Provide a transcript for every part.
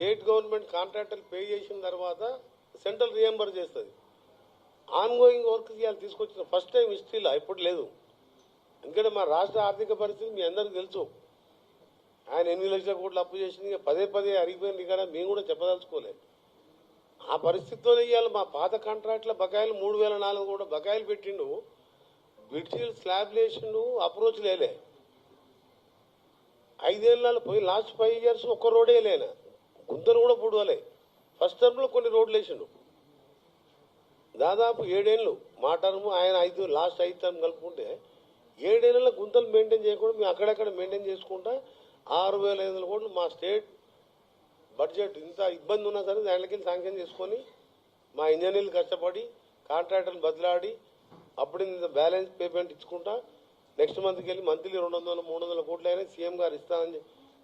State government contractor pay చేసిన తర్వాత central రియంబర్ చేస్తుంది. ఆన్గోయింగ్ వర్క్ ఇవాళ తీసుకొచ్చిన ఫస్ట్ టైం హిస్టరీలో ఇప్పుడు లేదు. ఎందుకంటే మా రాష్ట్ర ఆర్థిక పరిస్థితి మీ అందరికీ తెలుసు. ఆయన 8 లక్షల కోట్లు అప్పు చేసింది, పదే పదే అరిగిపోయింది కదా, మేము కూడా చెప్పదలుచుకోలేదు. ఆ పరిస్థితితోనే ఇవాళ మా పాత కాంట్రాక్ట్ల బకాయిలు 3004 కూడా బకాయిలు పెట్టిండు. బ్రిడ్జిలు స్లాబ్ వేసిండు, అప్రోచ్ లేలే. 5 ఏళ్ళలో పోయి లాస్ట్ 5 ఇయర్స్ ఒక్క రోడే లేనా, గుంతలు కూడా పూడవలే. ఫస్ట్ టర్మ్లో కొన్ని రోడ్లు వేసిండు. దాదాపు 7 ఏళ్ళు మా టర్మ్, ఆయన లాస్ట్ 5 టర్మ్ కలుపుకుంటే 7 ఏళ్ళలో గుంతలు మెయింటైన్ చేయకుండా మేము అక్కడక్కడ మెయింటైన్ చేసుకుంటా 6500 కోట్లు మా స్టేట్ బడ్జెట్ ఇంత ఇబ్బంది ఉన్నా సరే దాంట్లోకి శాంక్షన్ చేసుకొని మా ఇంజనీర్లు కష్టపడి కాంట్రాక్టర్లు బదిలాడి అప్పుడు ఇంత బ్యాలెన్స్ పేమెంట్ ఇచ్చుకుంటా నెక్స్ట్ మంత్కి వెళ్ళి మంత్లీ 200-300 కోట్లు అయినా సీఎం గారు ఇస్తానని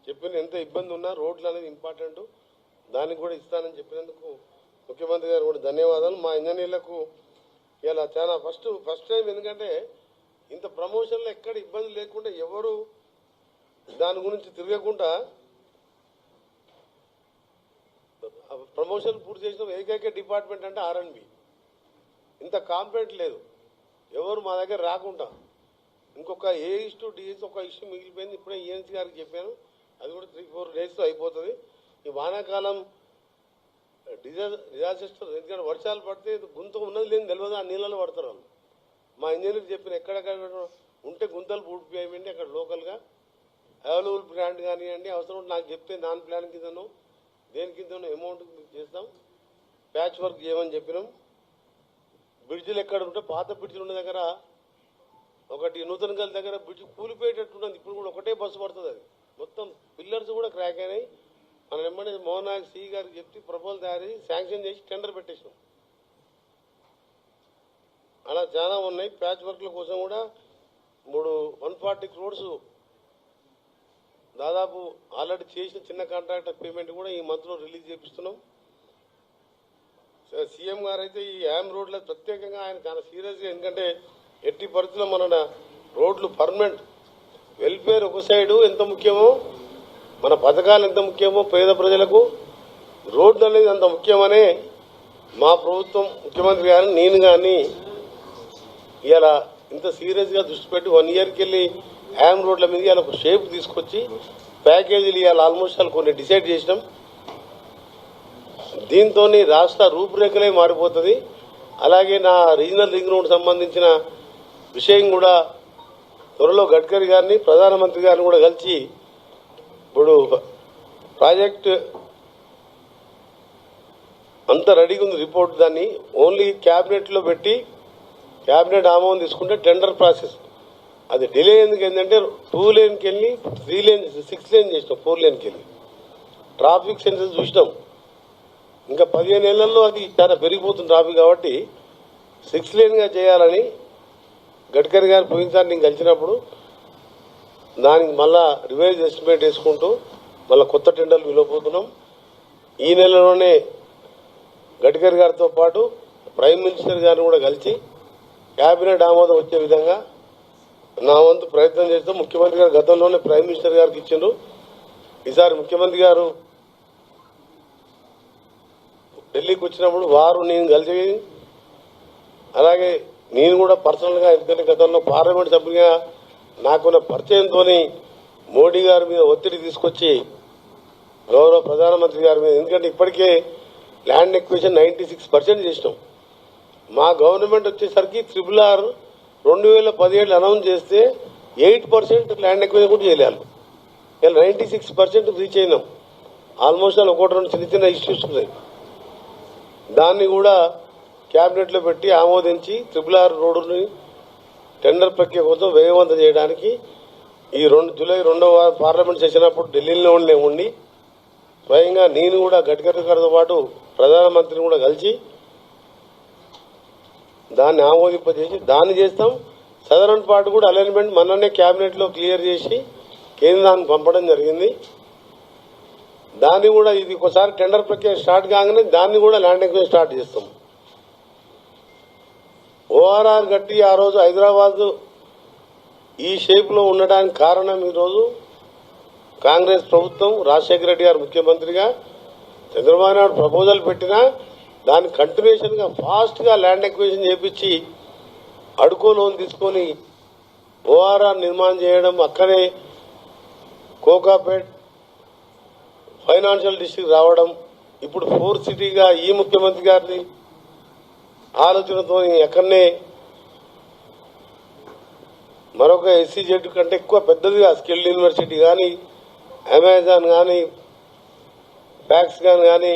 చెప్పిన. ఎంత ఇబ్బంది ఉన్నా రోడ్లు అనేది ఇంపార్టెంట్, దానికి కూడా ఇస్తానని చెప్పినందుకు ముఖ్యమంత్రి గారు కూడా ధన్యవాదాలు. మా ఇంజనీర్లకు ఇలా చాలా ఫస్ట్ టైం, ఎందుకంటే ఇంత ప్రమోషన్లో ఎక్కడ ఇబ్బంది లేకుండా ఎవరు దాని గురించి తిరగకుండా ప్రమోషన్ పూర్తి చేసిన ఏకైక డిపార్ట్మెంట్ అంటే R&B. ఇంత కాంప్లైంట్ లేదు, ఎవరు మా దగ్గర రాకుండా. ఇంకొక A:D ఒక ఇష్యూ మిగిలిపోయింది, ఇప్పుడే ENC గారికి చెప్పాను, అది కూడా 3-4 డేస్లో అయిపోతుంది. ఈ వానాకాలం డిజాస్టర్, ఎందుకంటే వర్షాలు పడితే గుంత ఉన్నది లేని తెలియదు, ఆ నీళ్ళలో పడతారు వాళ్ళు. మా ఇంజనీర్ చెప్పిన ఎక్కడెక్కడ ఉంటే గుంతలు పూడిపోయాయండి అక్కడ లోకల్గా అవైలబుల్ ప్లాంట్ కానివ్వండి, అవసరం నాకు చెప్తే నాన్ ప్లాన్ కిందనో దేని కిందనో అమౌంట్ చేస్తాం, ప్యాచ్ వర్క్ చేయమని చెప్పినాం. బ్రిడ్జిలు ఎక్కడ ఉంటే పాత బ్రిడ్జిలు ఉన్న దగ్గర ఒకటి నూతనగల్ దగ్గర బ్రిడ్జ్ కూలిపోయేటట్టున్నది, ఇప్పుడు కూడా ఒకటే బస్సు పడుతుంది, అది మొత్తం పిల్లర్స్ కూడా క్రాక్ అయినాయి. మనం వెంబడి మోహన్ నాయక్ సి గారికి చెప్పి ప్రపోజల్ తయారు చేసి శాంక్షన్ చేసి టెండర్ పెట్టేసాం. అలా చాలా ఉన్నాయి. ప్యాచ్ వర్క్ల కోసం కూడా 140 crores దాదాపు ఆల్రెడీ చేసిన చిన్న కాంట్రాక్టర్ పేమెంట్ కూడా ఈ మంత్లో రిలీజ్ చేపిస్తున్నాం. సీఎం గారు అయితే ఈ యామ్ రోడ్ల ప్రత్యేకంగా ఆయన చాలా సీరియస్గా, ఎందుకంటే ఎట్టి పరిస్థితుల్లో మన రోడ్లు పర్మనెంట్ వెల్ఫేర్ ఒక సైడు ఎంత ముఖ్యమో, మన పథకాలు ఎంత ముఖ్యమో పేద ప్రజలకు రోడ్లు అనేది అంత ముఖ్యమనే మా ప్రభుత్వం ముఖ్యమంత్రి గారు నేను కానీ ఇలా ఇంత సీరియస్గా దృష్టి పెట్టి 1 yearకి వెళ్ళి యామ్ రోడ్ల మీద ఇలా ఒక షేప్ తీసుకొచ్చి ప్యాకేజీలు ఇవాళ ఆల్మోస్ట్ కొన్ని డిసైడ్ చేసినాం. దీంతో రాష్ట్ర రూపురేఖలే మారిపోతుంది. అలాగే నా రీజనల్ రింగ్ రోడ్ సంబంధించిన విషయం కూడా త్వరలో గడ్కరీ గారిని ప్రధానమంత్రి గారిని కూడా కలిసి, ఇప్పుడు ప్రాజెక్ట్ అంతా రెడీగా ఉంది రిపోర్ట్, దాన్ని ఓన్లీ క్యాబినెట్లో పెట్టి క్యాబినెట్ ఆమోదం తీసుకుంటే టెండర్ ప్రాసెస్ అది డిలే ఎందుకు ఏంటంటే 2 laneకి వెళ్ళి 3 lane 6 lane చేసినాం, 4 laneకి వెళ్ళి ట్రాఫిక్ సెన్సెస్ చూసినాం. ఇంకా 15 ఏళ్లలో అది చాలా పెరిగిపోతుంది ట్రాఫిక్, కాబట్టి 6 laneగా చేయాలని గడ్కరీ గారు పోయినసారి నేను కలిసినప్పుడు దానికి మళ్ళా రివైజ్ ఎస్టిమేట్ వేసుకుంటూ మళ్ళీ కొత్త టెండర్లు పిలవబోతున్నాం. ఈ నెలలోనే గడ్కరీ గారితో పాటు ప్రైమ్ మినిస్టర్ గారిని కూడా కలిసి క్యాబినెట్ ఆమోదం వచ్చే విధంగా నా వంతు ప్రయత్నం చేస్తాం. ముఖ్యమంత్రి గారు గతంలోనే ప్రైమ్ మినిస్టర్ గారికి ఇచ్చిండ్రు, ఈసారి ముఖ్యమంత్రి గారు ఢిల్లీకి వచ్చినప్పుడు వారు నేను కలిసి, అలాగే నేను కూడా పర్సనల్గా, ఎందుకంటే గతంలో పార్లమెంట్ సభ్యునిగా నాకున్న పరిచయంతో మోడీ గారి మీద ఒత్తిడి తీసుకొచ్చి గౌరవ ప్రధానమంత్రి గారి మీద, ఎందుకంటే ఇప్పటికే ల్యాండ్ ఎక్విజిషన్ 96% చేసినాం. మా గవర్నమెంట్ వచ్చేసరికి RRR 2017 అనౌన్స్ చేస్తే 8% ల్యాండ్ ఎక్విజిషన్ కూడా చేయలేదు. ఇలా 96% రీచ్ అయినాం. ఆల్మోస్ట్ 1-2 చిన్న చిన్న ఇష్యూస్ ఉన్నాయి, దాన్ని కూడా క్యాబినెట్లో పెట్టి ఆమోదించి RRR రోడ్డుని టెండర్ ప్రక్రియ కోసం వేగవంతం చేయడానికి ఈ జూలై 2వ పార్లమెంట్ సెషన్ అప్పుడు ఢిల్లీలో ఉండి స్వయంగా నేను కూడా గడ్కరీ గారితో పాటు ప్రధానమంత్రిని కూడా కలిసి దాన్ని ఆమోదింపజేసి దాన్ని చేస్తాం. సదరన్ పార్ట్ కూడా అలైన్మెంట్ మొన్ననే క్యాబినెట్లో క్లియర్ చేసి కేంద్రానికి పంపడం జరిగింది. దాన్ని కూడా ఇది ఒకసారి టెండర్ ప్రక్రియ స్టార్ట్ కాగానే దాన్ని కూడా ల్యాండ్ ఎక్విజిషన్ స్టార్ట్ చేస్తాం. ORR కట్టి ఆ రోజు హైదరాబాద్ ఈ షేప్లో ఉండడానికి కారణం ఈరోజు కాంగ్రెస్ ప్రభుత్వం, రాజశేఖర రెడ్డి గారు ముఖ్యమంత్రిగా చంద్రబాబు నాయుడు ప్రపోజల్ పెట్టినా దాని కంటిన్యూషన్గా ఫాస్ట్గా ల్యాండ్ ఎక్విజిషన్ చేపించి అడుకో లోన్ తీసుకొని ఓఆర్ఆర్ నిర్మాణం చేయడం, అక్కడే కోకాపేట్ ఫైనాన్షియల్ డిస్ట్రిక్ట్ రావడం, ఇప్పుడు 4 సిటీగా ఈ ముఖ్యమంత్రి గారిని ఆలోచనతో ఎక్కడనే మరొక ఎస్సీజెడ్ కంటే ఎక్కువ పెద్దదిగా స్కిల్ యూనివర్సిటీ కానీ, అమెజాన్ కానీ, ప్యాక్స్ కానీ,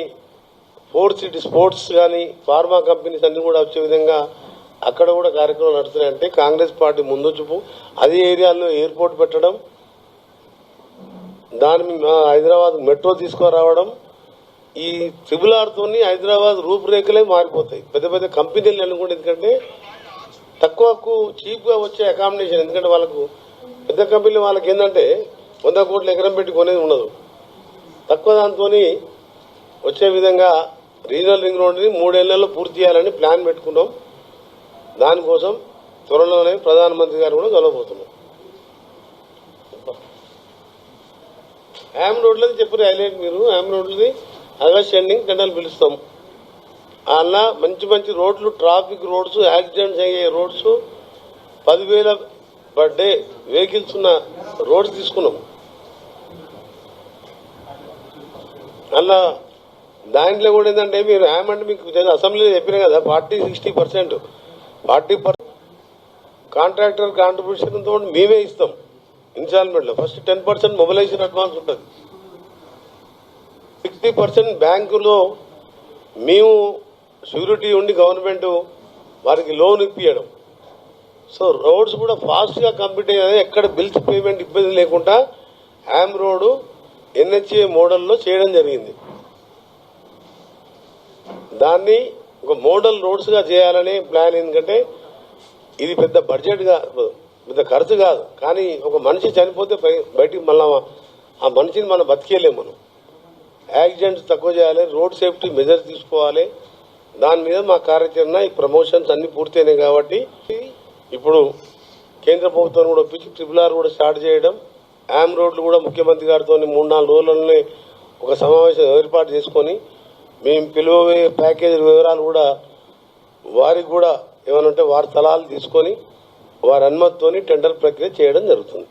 4 సిటీ స్పోర్ట్స్ కానీ, ఫార్మా కంపెనీస్ అన్ని కూడా వచ్చే విధంగా అక్కడ కూడా కార్యక్రమాలు నడుస్తున్నాయంటే కాంగ్రెస్ పార్టీ ముందు చూపు. అదే ఏరియాలో ఎయిర్పోర్ట్ పెట్టడం, దాని హైదరాబాద్ మెట్రో తీసుకురావడం, ఈ ట్రిబుల్ ఆర్తోని హైదరాబాద్ రూపురేఖలే మారిపోతాయి. పెద్ద పెద్ద కంపెనీలు అనుకోండి, ఎందుకంటే తక్కువకు చీప్గా వచ్చే అకామిడేషన్. ఎందుకంటే వాళ్ళకు పెద్ద కంపెనీలు వాళ్ళకి ఏంటంటే 100 కోట్ల ఎకరం పెట్టి కొనేది ఉండదు. తక్కువ దాంతో వచ్చే విధంగా రీజనల్ రింగ్ రోడ్ని 3 ఏళ్లలో పూర్తి చేయాలని ప్లాన్ పెట్టుకున్నాం. దానికోసం త్వరలోనే ప్రధానమంత్రి గారు కూడా కలవబోతున్నాం. హ్యామ్ రోడ్లది చెప్పారు హైలైట్ మీరు. హ్యామ్ రోడ్లది ఆగస్ట్ ఎండింగ్ టెండర్లు పిలుస్తాం. అలా మంచి మంచి రోడ్లు, ట్రాఫిక్ రోడ్స్, యాక్సిడెంట్స్ అయ్యే రోడ్స్, 10,000 పర్ డే వెహికల్స్ ఉన్న రోడ్స్ తీసుకున్నాం. అలా దాంట్లో కూడా ఏంటంటే మీరు హ్యామ్ అంటే మీకు అసెంబ్లీలో చెప్పినా కదా 40-60%, 40% కాంట్రాక్టర్ కాంట్రిబ్యూషన్ తో మేమే ఇస్తాం ఇన్స్టాల్మెంట్లో. ఫస్ట్ 10% మొబిలైజేషన్ అడ్వాన్స్ ఉంటుంది, 60% బ్యాంకులో మేము షూరిటీ ఉండి గవర్నమెంట్ వారికి లోన్ ఇప్పించడం. సో రోడ్స్ కూడా ఫాస్ట్గా కంప్లీట్ అయ్యేది, ఎక్కడ బిల్స్ పేమెంట్ ఇబ్బంది లేకుండా హ్యామ్ రోడ్ ఎన్హెచ్ఏ మోడల్లో చేయడం జరిగింది. దాన్ని ఒక మోడల్ రోడ్స్గా చేయాలనే ప్లాన్. ఎందుకంటే ఇది పెద్ద బడ్జెట్ కాదు, పెద్ద ఖర్చు కాదు, కానీ ఒక మనిషి చనిపోతే బయటికి మళ్ళా ఆ మనిషిని మనం బతికేయలేము. మనం యాక్సిడెంట్స్ తక్కువ చేయాలి, రోడ్ సేఫ్టీ మెజర్స్ తీసుకోవాలి. దాని మీద మా కార్యాచరణ, ఈ ప్రమోషన్స్ అన్ని పూర్తయినాయి. కాబట్టి ఇప్పుడు కేంద్ర ప్రభుత్వం కూడా ఒప్పించి ట్రిపుల్ కూడా స్టార్ట్ చేయడం, హ్యామ్ రోడ్లు కూడా ముఖ్యమంత్రి గారితో 3-4 రోజుల్లోనే ఒక సమావేశం ఏర్పాటు చేసుకొని మేము పిలువబోయే ప్యాకేజీ వివరాలు కూడా వారికి కూడా ఏమనంటే వారి స్థలాలు తీసుకొని వారి అనుమతితోని టెండర్ ప్రక్రియ చేయడం జరుగుతుంది.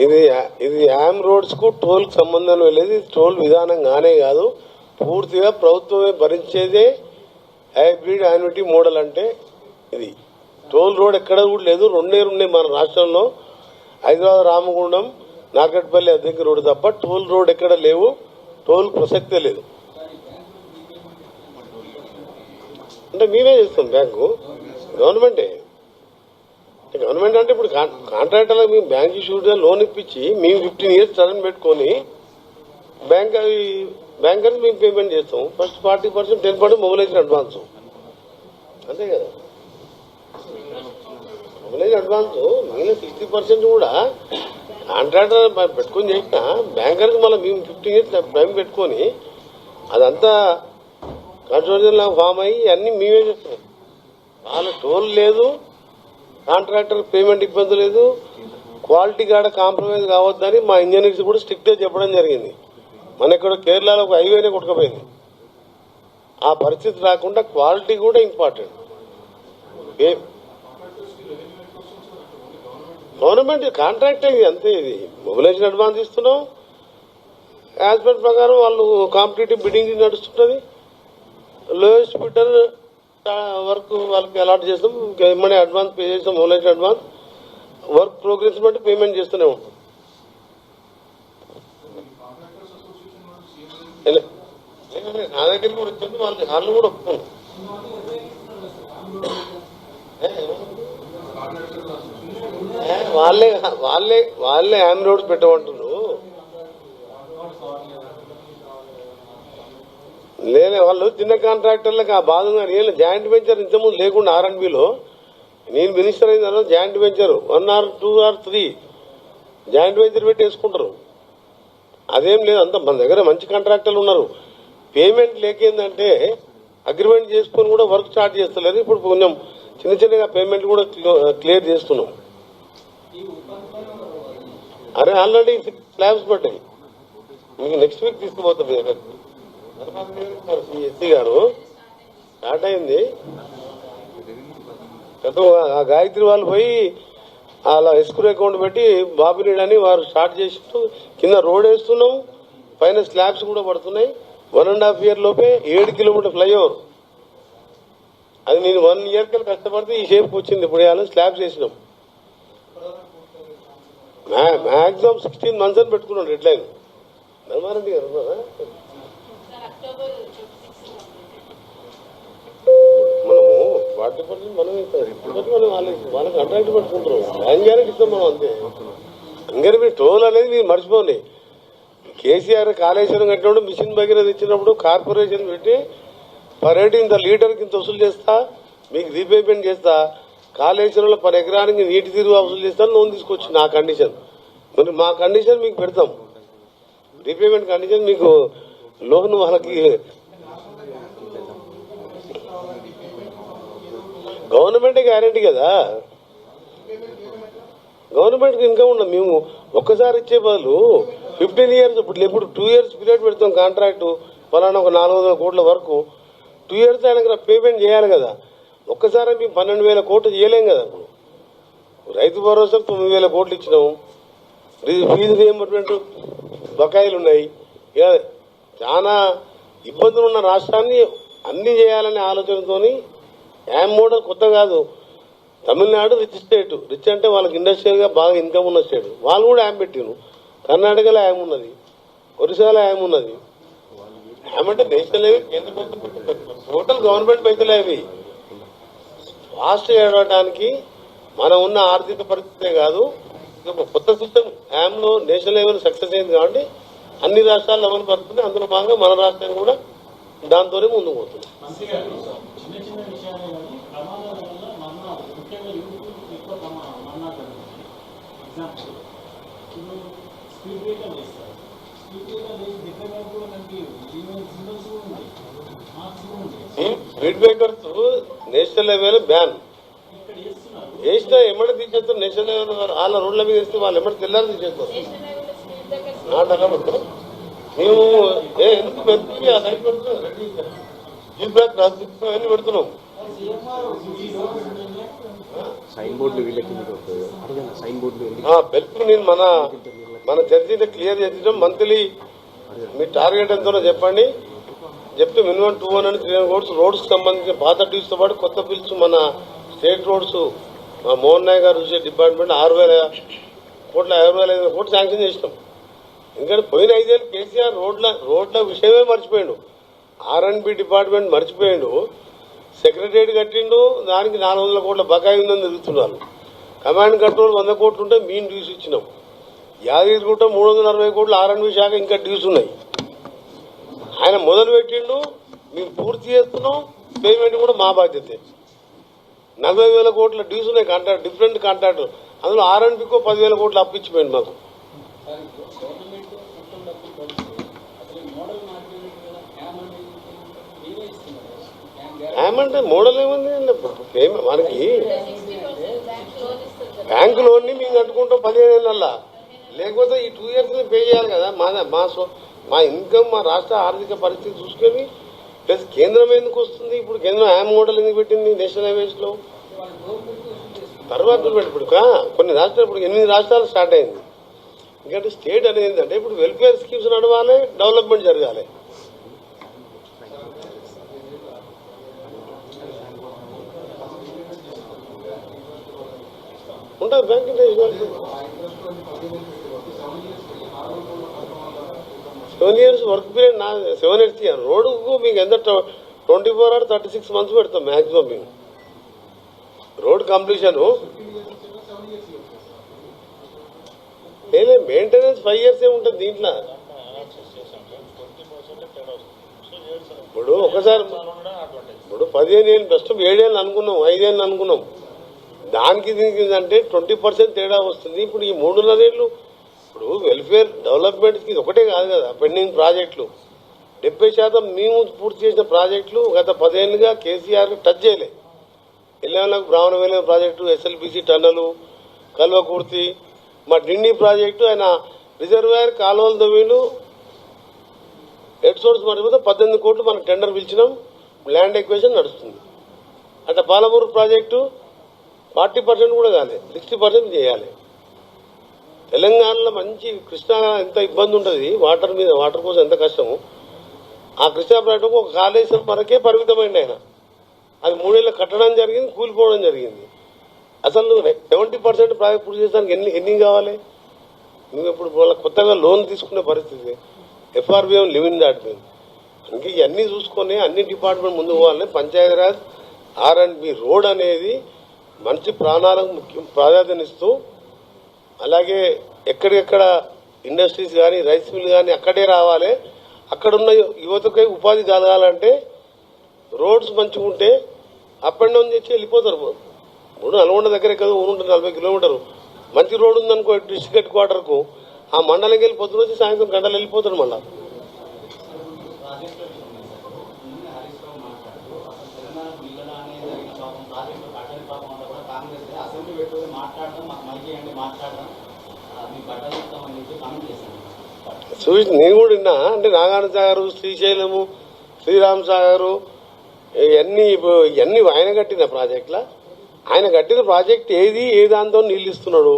ఇది హ్యామ్ రోడ్స్ కు టోల్ కు సంబంధం లేదు. టోల్ విధానం గానే కాదు, పూర్తిగా ప్రభుత్వమే భరించేదే హైబ్రిడ్ యాన్యుటీ మోడల్. అంటే ఇది టోల్ రోడ్ ఎక్కడ కూడా లేదు. 2 ఉన్నాయి మన రాష్ట్రంలో, హైదరాబాద్ రామగుండం నాగట్పల్లి అద్దెకి రోడ్డు తప్ప టోల్ రోడ్ ఎక్కడ లేవు. టోల్ ప్రసక్తే లేదు. అంటే మేమే చేస్తాం, బ్యాంకు గవర్నమెంటే. గవర్నమెంట్ అంటే ఇప్పుడు కాంట్రాక్టర్లకు మేము బ్యాంక్ ఇష్యూగా లోన్ ఇప్పించి మేము 15 years టర్మ్ పెట్టుకొని బ్యాంకర్స్ మేము పేమెంట్ చేస్తాం. ఫస్ట్ 40%, 10% మొబిలైజేషన్ అడ్వాన్స్, అంతే కదా. మొబిలైజేషన్ అడ్వాన్స్ మిగిలిన 60% కూడా కాంట్రాక్టర్ పెట్టుకొని చేసిన బ్యాంకర్కి మళ్ళీ మేము 15 years టైం పెట్టుకొని అదంతా కన్స్ట్రక్షన్ ఫామ్ అయ్యి అన్ని మేమే చేస్తాం. వాళ్ళ టోల్ లేదు, కాంట్రాక్టర్ పేమెంట్ ఇబ్బంది లేదు, క్వాలిటీ కాడ కాంప్రమైజ్ కావద్దని మా ఇంజనీర్స్ కూడా స్ట్రిక్ట్గా చెప్పడం జరిగింది. మన ఇక్కడ కేరళలో ఒక హైవేనే కొట్టుకుపోయింది. ఆ పరిస్థితి రాకుండా క్వాలిటీ కూడా ఇంపార్టెంట్. గవర్నమెంట్ కాంట్రాక్ట్ ఇది, అంతే. ఇది మొబిలైజేషన్ అడ్వాన్స్ ఇస్తున్నాం, యాజ్ పర్ ప్రకారం వాళ్ళు కాంపిటేటివ్ బిడ్డింగ్ నడుస్తుంటుంది. లోయెస్ట్ బిడ్డర్ వర్క్ వాళ్ళకి అలాట్ చేస్తాం, మనీ అడ్వాన్స్ పే చేస్తాం. మొబిలైజేషన్ అడ్వాన్స్ వర్క్ ప్రోగ్రెస్ బట్టి పేమెంట్ చేస్తూనే ఉంటాం. నా దగ్గర కూడా వచ్చింది, వాళ్ళు కూడా ఒప్పుకున్నాం. వాళ్ళే వాళ్ళే వాళ్ళే హ్యామ్ రోడ్స్ పెట్టమంటున్నారు. లేని వాళ్ళు చిన్న కాంట్రాక్టర్లకు ఆ బాధ. జాయింట్ వెంచర్ ఇంతకుముందు లేకుండా ఆర్ఎండ్బిలో నేను మినిస్టర్ అయిన తర్వాత joint venture 1 or 2 or 3 joint venture పెట్టి వేసుకుంటారు. అదేం లేదు, అంత మన దగ్గర మంచి కాంట్రాక్టర్లు ఉన్నారు. పేమెంట్ లేకేందంటే అగ్రిమెంట్ చేసుకొని కూడా వర్క్ స్టార్ట్ చేస్తలేరు. ఇప్పుడు కొంచెం చిన్న చిన్నగా పేమెంట్ కూడా క్లియర్ చేస్తున్నాం. అరే ఆల్రెడీ 6 స్లాబ్స్ పడ్డాయి, మీకు నెక్స్ట్ వీక్ తీసుకుపోతాం. ఎస్సీ గారు స్టార్ట్ అయింది. ఆ గాయత్రి వాళ్ళు పోయి అలా ఎస్క్రూ అకౌంట్ పెట్టి బాబినీడని వారు స్టార్ట్ చేసినట్టు కింద రోడ్ వేస్తున్నాం, పైన స్లాబ్స్ కూడా పడుతున్నాయి. 1.5 year లోపే 7 కిలోమీటర్ ఫ్లైఓవర్. అది నేను 1 year కల్లా కష్టపడితే ఈ షేప్కి వచ్చింది. ఇప్పుడు వేయాలని స్లాబ్స్ వేసినాం. మ్యాక్సిమం 16 months అని పెట్టుకున్నాం డెడ్ లైన్. ధర్మారెడ్డి గారు ఉన్నారా? మనము 40% మనం వాళ్ళకి కాంట్రాక్ట్ పెట్టుకుంటాం. బ్యాంక్ గ్యారెంటీ ఇస్తాం మనం, అంతే. అందుకని మీరు టోల్ అనేది మీరు మర్చిపోండి. కేసీఆర్ కాళేశ్వరం కట్టినప్పుడు మిషన్ భగీరథ ఇచ్చినప్పుడు కార్పొరేషన్ పెట్టి పర్ రేటు ఇంత లీటర్కి ఇంత వసూలు చేస్తా, మీకు రీపేమెంట్ చేస్తా, కాళేశ్వరంలో 10 ఎకరానికి నీటి తీరు వసూలు చేస్తాను లోన్ తీసుకొచ్చి నా కండిషన్. మరి మా కండిషన్ మీకు పెడతాం, రీపేమెంట్ కండిషన్ మీకు లోన్ వాళ్ళకి గవర్నమెంటే గ్యారెంటీ కదా. గవర్నమెంట్కి ఇన్కమ్ ఉండదు. మేము ఒక్కసారి ఇచ్చే బదులు 15 years ఇప్పుడు 2 years పీరియడ్ పెడతాం కాంట్రాక్టు. ఫలానా ఒక 400 కోట్ల వరకు 2 years ఆయనకు పేమెంట్ చేయాలి కదా. ఒక్కసారి మేము 12,000 కోట్లు చేయలేం కదా. ఇప్పుడు రైతు భరోసా 9,000 కోట్లు ఇచ్చినాము. ఫీజు రీయింబర్స్మెంట్ బకాయిలు ఉన్నాయి. ఇక చాలా ఇబ్బందులు ఉన్న రాష్ట్రాన్ని అన్ని చేయాలనే ఆలోచనతో యామ్ మోడల్ కొత్త కాదు. తమిళనాడు రిచ్ స్టేట్, రిచ్ అంటే వాళ్ళకి ఇండస్ట్రియల్గా బాగా ఇన్కమ్ ఉన్న స్టేట్, వాళ్ళు కూడా యామ్ పెట్టిను. కర్ణాటకలో యామ్ ఉన్నది, ఒరిస్సాలో యామ్ ఉన్నది. యామ్ అంటే నేషనల్ లెవెల్, కేంద్ర ప్రభుత్వం, టోటల్ గవర్నమెంట్ పైసలే అవి. ఫాస్ట్గా ఏడవడానికి మనం ఉన్న ఆర్థిక పరిస్థితే కాదు, ఒక కొత్త సిస్టమ్ యామ్లో నేషనల్ లెవెల్ సక్సెస్ అయింది కాబట్టి అన్ని రాష్ట్రాలు అమలు పడుతుంది. అందులో భాగంగా మన రాష్ట్రం కూడా దాంతోనే ముందుకు పోతుంది. Speed breakers national level ban వేసినా ఎమ్మడి తీసేస్తారు. నేషనల్ లెవెల్ వాళ్ళ రోడ్ల మీద వేస్తే వాళ్ళు ఎమ్మడి తెల్లారి తీసేస్తారు. మేము ఎందుకు పెడుతుంది ఆ సైడ్ పెడుతున్నాం, అన్ని పెడుతున్నాం. బెల్ట్ నేను మన చర్చ క్లియర్ చేసినాం. మంత్లీ మీ టార్గెట్ ఎంతనో చెప్పండి, చెప్తే మినిమం 200 300 కోట్స్ రోడ్స్ సంబంధించిన పాత డ్యూస్తో పాటు కొత్త బిల్స్ మన స్టేట్ రోడ్స్ మా మోహన్ నాయక్ గారు చూసే డిపార్ట్మెంట్ 6,000 కోట్ల 5,500 కోట్లు శాంక్షన్ చేసినాం. ఎందుకంటే పోయిన 5 ఏళ్ళు కేసీఆర్ రోడ్ల విషయమే మర్చిపోయాడు. R&B డిపార్ట్మెంట్ మర్చిపోయాడు. సెక్రటరియట్ కట్టిండు, దానికి 400 కోట్ల బకాయి ఉందని తిరుగుతున్నారు. కమాండ్ కంట్రోల్ 100 కోట్లు ఉంటే మీన్ డ్యూస్ ఇచ్చినాం. యాదగిరిగుట్ట 360 కోట్లు R&B శాఖ ఇంకా డ్యూస్ ఉన్నాయి. ఆయన మొదలు పెట్టిండు, మేము పూర్తి చేస్తున్నాం. పేమెంట్ కూడా మా బాధ్యతే. 40,000 కోట్ల డ్యూస్ ఉన్నాయి కాంట్రాక్ట్, డిఫరెంట్ కాంట్రాక్ట్. అందులో R&Bకో 10,000 కోట్లు అప్పించిపోయింది మాకు. ఏమంటే మోడల్ ఏముంది మనకి, బ్యాంకు లోన్ని మేము కట్టుకుంటాం 15 ఏళ్ళల్లా. లేకపోతే ఈ 2 years పే చేయాలి కదా. మా ఇన్కమ్, మా రాష్ట్ర ఆర్థిక పరిస్థితి చూసుకొని ప్లస్ కేంద్రం ఎందుకు వస్తుంది. ఇప్పుడు కేంద్రం యామ్ మోడల్ ఎందుకు పెట్టింది నేషనల్ హైవేస్ లో, తర్వాత ఇప్పుడు కొన్ని రాష్ట్రాలు, ఇప్పుడు 8 రాష్ట్రాలు స్టార్ట్ అయింది. ఎందుకంటే స్టేట్ అనేది ఏంటంటే ఇప్పుడు వెల్ఫేర్ స్కీమ్స్ నడవాలి, డెవలప్మెంట్ జరగాలి. ఉంటుంది banking 7 years work period. 7 years ఇయ్యాను. రోడ్డుకు మీకు ఎంత 24 or 36 months పెడతాం మ్యాక్సిమం. మేము రోడ్ కంప్లీషన్ మెయింటెనెన్స్ 5 years ఉంటుంది దీంట్లో. ఇప్పుడు ఒకసారి ఇప్పుడు 15 ఏళ్ళు ప్రస్తుతం 7 ఏళ్ళు అనుకున్నాం, 5 ఏళ్ళు అనుకున్నాం. దానికి దీనికి అంటే 20% తేడా వస్తుంది. ఇప్పుడు ఈ 3.5 ఏళ్ళు ఇప్పుడు వెల్ఫేర్ డెవలప్మెంట్కి ఒకటే కాదు కదా, పెండింగ్ ప్రాజెక్టులు 70% మేము పూర్తి చేసిన ప్రాజెక్టులు గత 10 ఏళ్ళుగా కేసీఆర్ టచ్ చేయలే. ఎల్లవెల్లకు బ్రాహ్మణవేల ప్రాజెక్టు, ఎస్ఎల్బిసి టన్నలు, కల్వకుర్తి, మా డిండి ప్రాజెక్టు ఆయన రిజర్వాయర్ కాలువల దొవ్వీలు హెడ్ సోర్స్ మరిపోతే 18 కోట్లు మనం టెండర్ పిలిచినాం. ల్యాండ్ ఎక్వేషన్ నడుస్తుంది. అంటే పాలమూరు ప్రాజెక్టు 40% కూడా కాలే, 60% చేయాలి. తెలంగాణలో మంచి కృష్ణా ఎంత ఇబ్బంది ఉంటుంది వాటర్ మీద, వాటర్ కోసం ఎంత కష్టము. ఆ కృష్ణా ప్రాజెక్టుకు ఒక కాళేశ్వరం వరకే పరిమితమైంది ఆయన. అది 3 ఏళ్ళు కట్టడం జరిగింది, కూలిపోవడం జరిగింది. అసలు 70% ప్రాజెక్ట్ పూర్తి చేస్తానికి ఎన్ని కావాలి? నువ్వు ఇప్పుడు వాళ్ళ కొత్తగా లోన్ తీసుకునే పరిస్థితి, ఎఫ్ఆర్బిఎం లిమిట్ దాటిపోయింది. అందుకే ఇవన్నీ చూసుకొని అన్ని డిపార్ట్మెంట్ ముందుకు పోవాలని పంచాయతీరాజ్ R&B రోడ్ అనేది మనిషి ప్రాణాలకు ముఖ్యం ప్రాధాన్యతనిస్తూ, అలాగే ఎక్కడెక్కడ ఇండస్ట్రీస్ కానీ రైస్ మిల్ కానీ అక్కడే రావాలి. అక్కడున్న యువతకై ఉపాధి కలగాలంటే రోడ్స్ మంచిగా ఉంటే అప్ అండ్ డౌన్ చేసి వెళ్ళిపోతారు. ఇప్పుడు నల్గొండ దగ్గరే కదా ఊరుంటుంది 40 కిలోమీటర్లు. మంచి రోడ్ ఉందనుకో డిస్ట్రిక్ట్ హెడ్ క్వార్టర్కు, ఆ మండలంకి వెళ్ళి పొద్దున వచ్చి సాయంత్రం గంటలు వెళ్ళిపోతారు. మళ్ళీ చూసి నేను కూడా విన్నా. అంటే నాగార్జున సాగరు, శ్రీశైలము, శ్రీరామ్ సాగరు ఇవన్నీ ఆయన కట్టిన ప్రాజెక్టులా. ఆయన కట్టిన ప్రాజెక్ట్ ఏది ఏ దాంతో నీళ్ళు ఇస్తున్నాడు.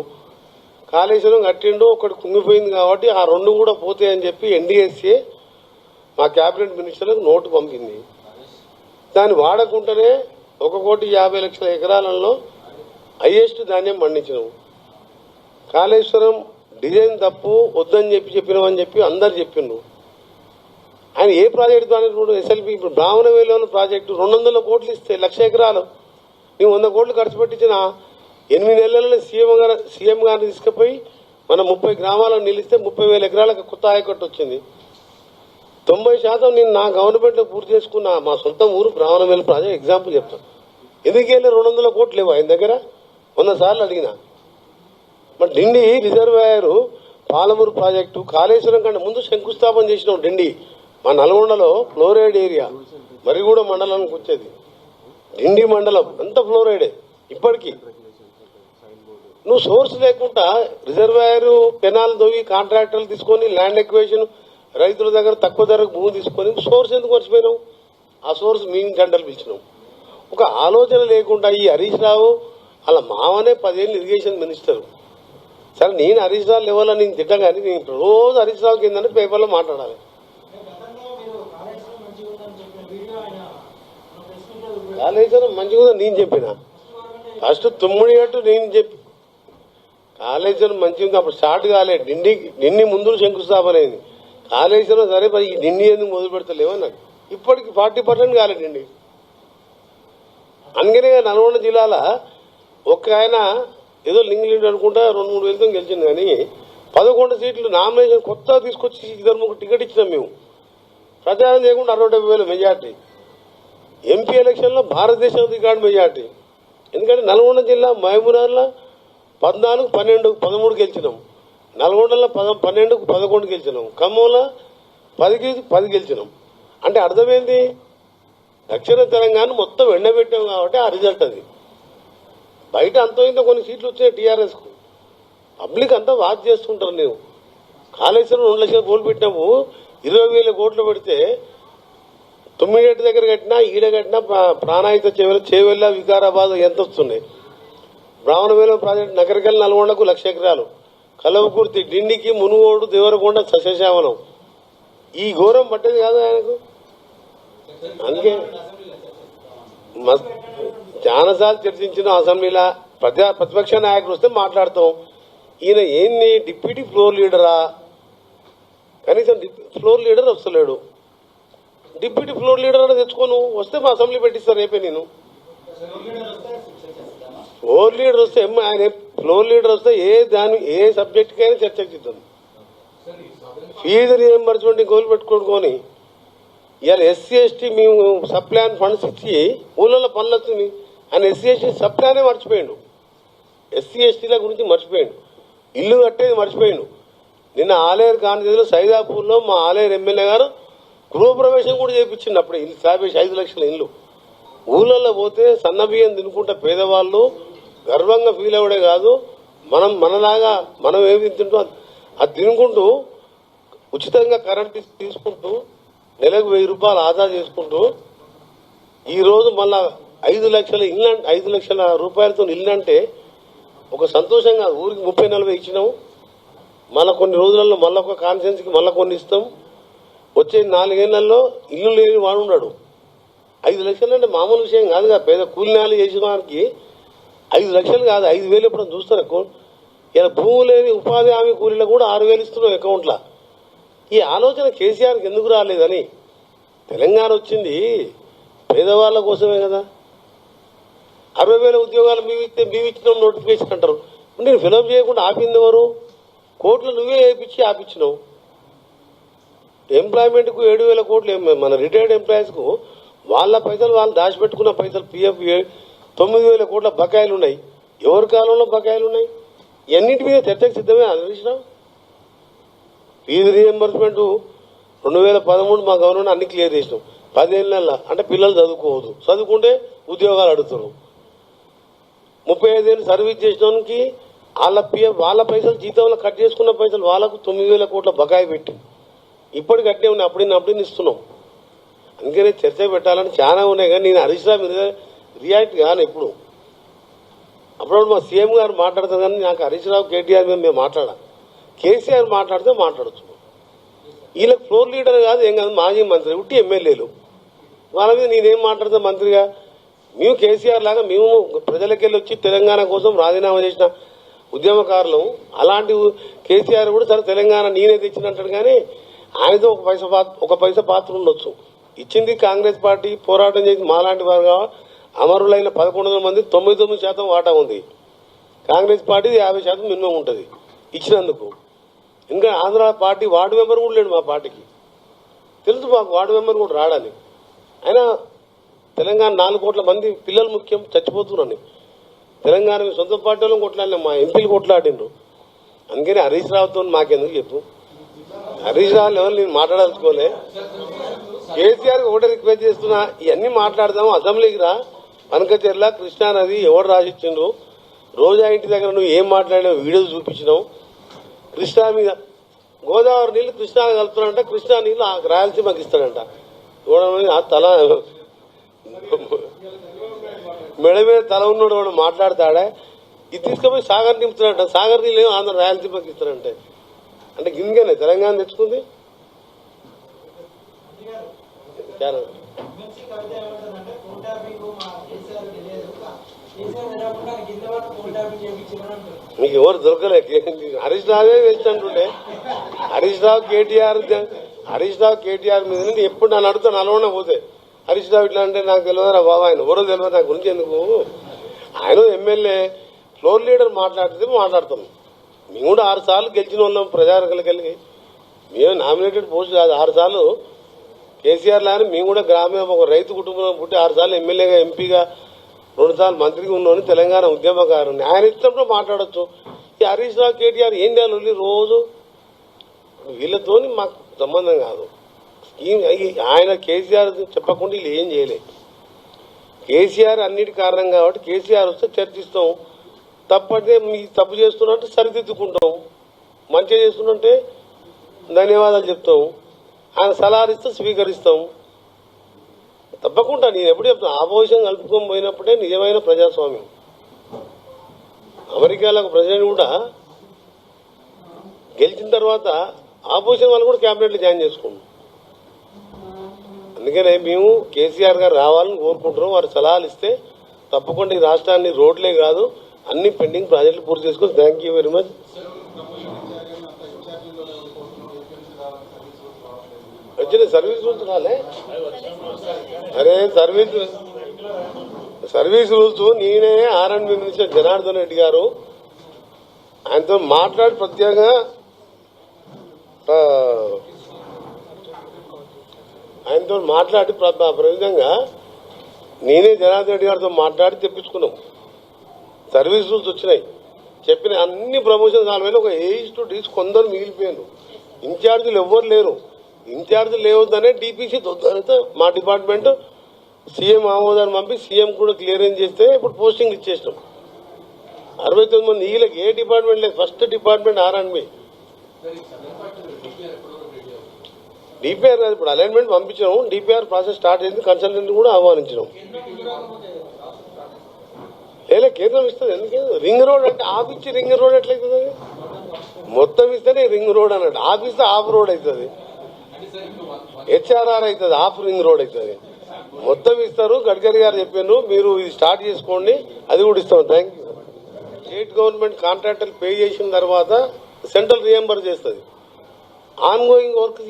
కాళేశ్వరం కట్టిండు, ఒకటి కుంగిపోయింది కాబట్టి ఆ 2 కూడా పోతాయని చెప్పి NDSA మా క్యాబినెట్ మినిస్టర్లకు నోటు పంపింది. దాన్ని వాడకుండానే 1,50,00,000 ఎకరాలలో హైయెస్ట్ ధాన్యం పండించినాము. కాళేశ్వరం డిజైన్ తప్పు వద్దని చెప్పినామని చెప్పి అందరు చెప్పిండ్రు. ఆయన ఏ ప్రాజెక్టు ద్వారా SLB ఇప్పుడు బ్రాహ్మణవేలు ప్రాజెక్టు 200 కోట్లు ఇస్తే 1,00,000 ఎకరాలు ನೀವು 100 కోట్లు ఖర్చు పెట్టించిన 8 నెలలలో సీఎం గారిని తీసుకుపోయి మనం 30 గ్రామాలను నిలిస్తే 30,000 ఎకరాలకు కొత్త ఆయకట్టు వచ్చింది. 90% నేను నా గవర్నమెంట్లో పూర్తి చేసుకున్న మా సొంత ఊరు బ్రాహ్మణవేలు ప్రాజెక్ట్ ఎగ్జాంపుల్ చెప్తాను. ఎందుకెళ్ళి 200 కోట్లు లేవు ఆయన దగ్గర? 100 సార్లు అడిగినా. మరి డిండి రిజర్వాయరు, పాలమూరు ప్రాజెక్టు, కాళేశ్వరం కంటే ముందు శంకుస్థాపన చేసినాం. డిండి మా నల్గొండలో ఫ్లోరైడ్ ఏరియా మరిగూడ మండలానికి వచ్చేది. డిండి మండలం అంత ఫ్లోరైడే ఇప్పటికీ. నువ్వు సోర్స్ లేకుండా రిజర్వాయరు కెనాల్ తవ్వి కాంట్రాక్టర్లు తీసుకొని ల్యాండ్ ఎక్వేషన్ రైతుల దగ్గర తక్కువ ధరకు భూమి తీసుకొని సోర్స్ ఎందుకు మర్చిపోయినావు? ఆ సోర్స్ మీ గంటలు పిలిచినావు. ఒక ఆలోచన లేకుండా ఈ హరీష్ రావు అలా మావనే 10 ఏళ్ళు ఇరిగేషన్ మినిస్టర్. సరే నేను హరీష్ రావు లెవెల్లో నేను తిట్టా కానీ నేను రోజు హరీష్ రావు కిందని పేపర్లో మాట్లాడాలి. కాళేశ్వరం మంచిగా నేను చెప్పిన ఫస్ట్ 9 ఏటు నేను చెప్పి కాళేశ్వరం మంచిగా ఉంది. అప్పుడు స్టార్ట్ కాలే, డిండి ముందు శంకుస్థాపన అయింది. కాళేశ్వరం సరే మరి ఈ డిండి ఎందుకు మొదలు పెడతలేవో నాకు ఇప్పటికి 40% కాలే డిండి. అందుకనే నల్గొండ జిల్లాలో ఒక ఆయన ఏదో లింగలీడ్ అనుకుంటా 2-3 వేలతో గెలిచింది. కానీ 11 సీట్లు నామినేషన్ కొత్తగా తీసుకొచ్చి 2-3 టికెట్ ఇచ్చినాం మేము. ప్రచారం చేయకుండా 60-70,000 మెజార్టీ. ఎంపీ ఎలక్షన్లో భారతదేశం రికార్డు మెజార్టీ. ఎందుకంటే నల్గొండ జిల్లా మహబూబ్నగర్లో 14, 12, 13 గెలిచినాం. నల్గొండలో 12, 11 గెలిచినాం. ఖమ్మంలో 10కి 10 గెలిచినాం. అంటే అర్థమైంది, దక్షిణ తెలంగాణ మొత్తం ఎండబెట్టాం కాబట్టి ఆ రిజల్ట్ అది. బయట అంతో ఇంత కొన్ని సీట్లు వచ్చాయి టీఆర్ఎస్కు. పబ్లిక్ అంతా వాచ్ చేస్తుంటారు. నేను కాళేశ్వరం 2 లక్షల కోట్లు పెట్టినాము, 20,000 కోట్లు పెడితే 9 ఏటి దగ్గర కట్టినా ఈడ కట్టినా ప్రాణాయిత చేవెళ్ళ వికారాబాద్ ఎంత వస్తున్నాయి. బ్రాహ్మణవేలం ప్రాజెక్టు నగరికల్ నల్గొండకు 1,00,000 ఎకరాలు, కలవకుర్తి, డిండికి, మునుగోడు, దేవరకొండ, సస్యశ్యామలం. ఈ ఘోరం పట్టేది కాదు ఆయనకు. అందుకే చాలాసార్లు చర్చించిన అసెంబ్లీలో ప్రతిపక్ష నాయకులు వస్తే మాట్లాడతాం. ఈయన ఏంది డిప్యూటీ ఫ్లోర్ లీడరా? కనీసం ఫ్లోర్ లీడర్ వస్తలేడు. డిప్యూటీ ఫ్లోర్ లీడర్ అని తెచ్చుకోను వస్తే మా అసెంబ్లీ పెట్టిస్తారు రేపే. నేను ఫ్లోర్ లీడర్ వస్తే ఆయన ఫ్లోర్ లీడర్ వస్తే ఏ సబ్జెక్ట్కైనా చర్చకు సిద్ధం. ఫీజు రియంబర్స్మెంట్ గోలు పెట్టుకోని ఇవాళ SC ST మేము సబ్ ప్లాన్ ఫండ్స్ ఇచ్చి ఊళ్ళలో పనులు వస్తుంది. ఆయన SC ST సబ్ ప్లానే మర్చిపోయాడు. SC STల గురించి మర్చిపోయాడు. ఇల్లు కట్టేది మర్చిపోయాడు. నిన్న ఆలేరు కాన్స్టిట్యూన్సీలో సైదాపూర్లో మా ఆలేరు ఎమ్మెల్యే గారు గృహప్రవేశం కూడా చేయించింది. అప్పుడు ఇల్లు 5 లక్షల ఇల్లు ఊళ్ళల్లో పోతే సన్నబియ్యం తినుకుంటే పేదవాళ్ళు గర్వంగా ఫీల్ అవ్వడే కాదు, మనలాగా మనం ఏమి తింటాం అది తినుకుంటూ ఉచితంగా కరెంట్ తీసుకుంటూ నెలకు 1000 రూపాయలు ఆదా చేసుకుంటూ ఈరోజు మళ్ళా 5 లక్షల రూపాయలతో ఇల్లు అంటే ఒక సంతోషంగా ఊరికి 30-40 ఇచ్చినాం. మళ్ళీ కొన్ని రోజులలో మళ్ళీ ఒక కాన్ఫరెన్స్కి మళ్ళీ కొన్ని ఇస్తాం. వచ్చే 4 ఏళ్లలో ఇల్లు లేని వాడు ఉన్నాడు. 5 లక్షలు అంటే మామూలు విషయం కాదుగా. పేద కూలినాలు చేసిన వారికి 5 లక్షలు కాదు, 5,000 ఎప్పుడు చూస్తారు. ఇలా భూమి లేని ఉపాధి హామీ కూలీలో కూడా 6,000 ఇస్తున్నాం అకౌంట్లో. ఈ ఆలోచన కేసీఆర్కి ఎందుకు రాలేదని. తెలంగాణ వచ్చింది పేదవాళ్ళ కోసమే కదా. 60,000 ఉద్యోగాలు మేము ఇచ్చినాం నోటిఫికేషన్ అంటారు. నేను ఫిలప్ చేయకుండా ఆపింది ఎవరు? కోట్లు నువ్వే వేయించి ఆపించినావు. ఎంప్లాయ్మెంట్కు 7,000 కోట్లు మన రిటైర్డ్ ఎంప్లాయీస్కు వాళ్ళ పైసలు వాళ్ళు దాచిపెట్టుకున్న పైసలు పిఎఫ్ 9,000 కోట్ల బకాయిలు ఉన్నాయి. ఎవరి కాలంలో బకాయిలు ఉన్నాయి? ఎన్నింటి మీద చర్చకు సిద్ధమే హరీశ్రావు. ఫీజు రీఎంబర్స్మెంట్ 2013 మా గవర్నమెంట్ అన్ని క్లియర్ చేసినాం. 10 ఏళ్ళ అంటే పిల్లలు చదువుకోవద్దు, చదువుకుంటే ఉద్యోగాలు అడుగుతారు. 35 ఏళ్ళు సర్వీస్ చేసినోనికి వాళ్ళ పైసలు జీతంలో కట్ చేసుకున్న పైసలు వాళ్ళకు 9,000 కోట్ల బకాయి పెట్టి ఇప్పటికి కట్టే ఉన్నాయి. అప్పుడు ఇస్తున్నాం. అందుకనే చర్చ పెట్టాలని చాలా ఉన్నాయి. కానీ నేను హరీష్ రావు మీద రియాక్ట్ కాను ఎప్పుడు. అప్పుడు మా సీఎం గారు మాట్లాడతారు, కానీ నాకు హరీష్ రావు కేటీఆర్ మీద మేము మాట్లాడాలి. కేసీఆర్ మాట్లాడితే మాట్లాడచ్చు. వీళ్ళకి ఫ్లోర్ లీడర్ కాదు, ఏం కాదు, మాజీ మంత్రి ఉట్టి ఎమ్మెల్యేలు. వాళ్ళ మీద నేనేం మాట్లాడతా మంత్రిగా. మేము కేసీఆర్ లాగా మేము ప్రజలకెళ్ళి వచ్చి తెలంగాణ కోసం రాజీనామా చేసిన ఉద్యమకారులు. అలాంటి కేసీఆర్ కూడా సరే తెలంగాణ నేనే తెచ్చినట్టాడు, కానీ ఆయనతో ఒక పైసా పాత్ర ఉండొచ్చు. ఇచ్చింది కాంగ్రెస్ పార్టీ, పోరాటం చేసి మాలాంటి వారుగా అమరులైన 1100 మంది 99% వాటా ఉంది. కాంగ్రెస్ పార్టీ 50% మినిమం ఉంటుంది ఇచ్చినందుకు. ఇంకా ఆంధ్ర పార్టీ వార్డు మెంబర్ కూడా లేడు మా పార్టీకి. తెలుసు మాకు వార్డు మెంబర్ కూడా రాడని. అయినా తెలంగాణ 4 కోట్ల మంది పిల్లలు ముఖ్యం, చచ్చిపోతున్నారని తెలంగాణ సొంత పార్టీలో కొట్లాడిన మా ఎంపీలు కొట్లాడిండ్రు. అందుకని హరీష్ రావుతో మాకెందుకు చెప్పు. హరీష్ రావు లెవెల్ నేను మాట్లాడాల్సుకోలే. కేసీఆర్ ఒకటే రిక్వెస్ట్ చేస్తున్నా, ఇవన్నీ మాట్లాడదాము. అసెంబ్లీకి రా. పనకచెర్ల కృష్ణానది ఎవరు రాసిచ్చిండ్రు? రోజా ఇంటి దగ్గర నువ్వు ఏం మాట్లాడినావు వీడియోలు చూపించినావు. కృష్ణా మీద గోదావరి నీళ్లు కృష్ణా కలుపుతాడంట, కృష్ణా నీళ్లు రాయలసీమకి ఇస్తాడంట. తల మెడ మీద తల ఉన్నాడు వాడు మాట్లాడతాడా? ఇది తీసుకుపోయి సాగర్ నింపుతాడంట. సాగర్ నీళ్ళు ఆంధ్ర రాయలసీమకి ఇస్తాడంటే అంటే గింగనే తెలంగాణ తెచ్చుకుంది. మీకు ఎవరు దొరకలే. హరీష్ రావే వేస్ట్ అంటుండే. హరీష్ రావు కేటీఆర్ మీద ఎప్పుడు నన్ను అడుగుతా నలవన పోతే హరీష్ రావు ఇట్లా అంటే నాకు తెలియదురా బాబా, ఆయన ఎవరో తెలియదు నా గురించి ఎందుకు. ఆయన ఎమ్మెల్యే ఫ్లోర్ లీడర్ మాట్లాడితే మాట్లాడతాం. మేము కూడా 6 సార్లు గెలిచిన వాళ్ళం ప్రజారకలకెళ్ళి. మేము నామినేటెడ్ పోస్ట్ కాదు. 6 సార్లు కేసీఆర్ లాని మేము కూడా గ్రామీణ ఒక రైతు కుటుంబంలో పుట్టి 6 సార్లు ఎమ్మెల్యేగా, ఎంపీగా, 2 సార్లు మంత్రిగా ఉన్నాను. తెలంగాణ ఉద్యమకారుని. ఆయన ఇచ్చినప్పుడు మాట్లాడచ్చు. ఈ హరీష్ రావు కేటీఆర్ ఏం చేయాలి రోజు? వీళ్ళతో మాకు సంబంధం కాదు. ఆయన కేసీఆర్ చెప్పకుండా వీళ్ళు ఏం చేయలేదు. కేసీఆర్ అన్నిటి కారణం కాబట్టి కేసీఆర్ వస్తే చర్చిస్తాం. తప్పంటే మీ తప్పు చేస్తున్నట్టు సరిదిద్దుకుంటాం. మంచిగా చేస్తున్నంటే ధన్యవాదాలు చెప్తాం. ఆయన సలహాలు ఇస్తే స్వీకరిస్తాం. తప్పకుండా నేను ఎప్పుడు చెప్తాను, ఆపోజిషన్ కలుపుకొని పోయినప్పుడే నిజమైన ప్రజాస్వామ్యం. అమెరికాలో ఒక ప్రెసిడెంట్ కూడా గెలిచిన తర్వాత ఆపోజిషన్ వాళ్ళు కూడా క్యాబినెట్లో జాయిన్ చేసుకున్నాం. అందుకనే మేము కేసీఆర్ గారు రావాలని కోరుకుంటున్నాం. వారు సలహాలు ఇస్తే తప్పకుండా ఈ రాష్ట్రాన్ని రోడ్లే కాదు అన్ని పెండింగ్ ప్రాజెక్టులు పూర్తి చేసుకొని. Thank you very much. వచ్చిన సర్వీస్ రూల్స్ రాలే. అరే సర్వీస్ రూల్స్ నేనే R&B మినిస్టర్ జనార్దన్ రెడ్డి గారు ఆయనతో మాట్లాడి ప్రత్యేకంగా ఆయనతో మాట్లాడి ప్రవిధంగా నేనే జనార్దన్ రెడ్డి గారితో మాట్లాడి తెప్పించుకున్నాం. సర్వీస్ రూల్స్ వచ్చినాయి. చెప్పిన అన్ని ప్రమోషన్స్ ఆల్వేళ ఒక A:D కొందరు మిగిలిపోయారు. ఇన్ఛార్జీలు ఎవ్వరు లేరు. ఇన్ఛార్జీలు లేవద్దనే DPC మా డిపార్ట్మెంట్ సీఎం ఆమోదాన్ని పంపి సీఎం కూడా క్లియరెన్స్ చేస్తే ఇప్పుడు పోస్టింగ్ ఇచ్చేసినాం. 69 మంది వీళ్ళకి ఏ డిపార్ట్మెంట్ లేదు. First department R&B. డిపిఆర్ కాదు, ఇప్పుడు అలైన్మెంట్ పంపించినాము. డిపిఆర్ ప్రాసెస్ స్టార్ట్ అయింది. కన్సల్టెంట్ కూడా ఆహ్వానించినాం. లేదా కేంద్రం ఇస్తుంది. ఎందుకు రింగ్ రోడ్ అంటే ఆఫ్ రింగ్ రోడ్ ఎట్లయితుంది? అది మొత్తం ఇస్తేనే రింగ్ రోడ్ అన్నట్టు. ఆఫ్ ఇస్తే ఆఫ్ రోడ్ అవుతుంది, HRR అవుతుంది, ఆఫ్ రింగ్ రోడ్ అవుతుంది. మొత్తం ఇస్తారు. గడ్కరీ గారు చెప్పారు మీరు ఇది స్టార్ట్ చేసుకోండి, అది కూడా ఇస్తాం. Thank you. State government contractor pay చేసిన తర్వాత సెంట్రల్ రియంబర్ చేస్తుంది. On going work